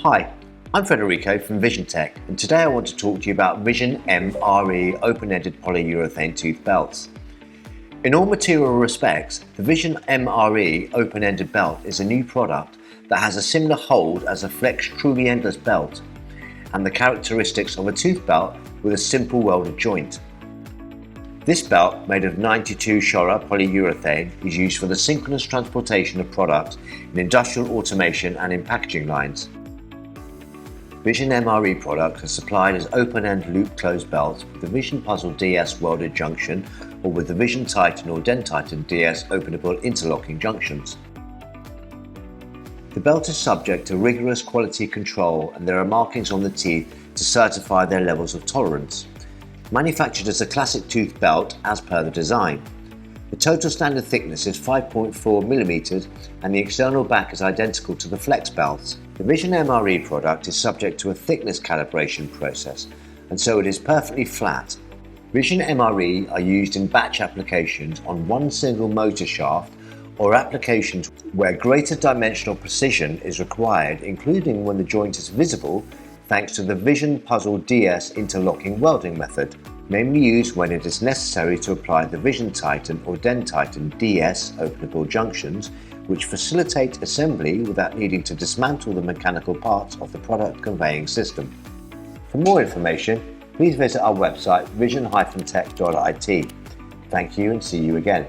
Hi, I'm Federico from Vision Tech, and today I want to talk to you about Vision MRE open-ended polyurethane tooth belts. In all material respects, the Vision MRE open-ended belt is a new product that has a similar hold as a Flex truly endless belt and the characteristics of a tooth belt with a simple welded joint. This belt, made of 92 Shora polyurethane, is used for the synchronous transportation of products in industrial automation and in packaging lines. Vision MRE products are supplied as open-end loop closed belts with the Vision Puzzle DS welded junction or with the Vision Titan or Dentitan DS openable interlocking junctions. The belt is subject to rigorous quality control and there are markings on the teeth to certify their levels of tolerance. Manufactured as a classic tooth belt as per the design. The total standard thickness is 5.4mm and the external back is identical to the Flex belts. The Vision MRE product is subject to a thickness calibration process and so it is perfectly flat. Vision MRE are used in batch applications on one single motor shaft or applications where greater dimensional precision is required, including when the joint is visible thanks to the Vision Puzzle DS interlocking welding method, mainly used when it is necessary to apply the Vision Titan or Dentitan DS openable junctions, which facilitate assembly without needing to dismantle the mechanical parts of the product conveying system. For more information, please visit our website vision-tech.it. Thank you and see you again.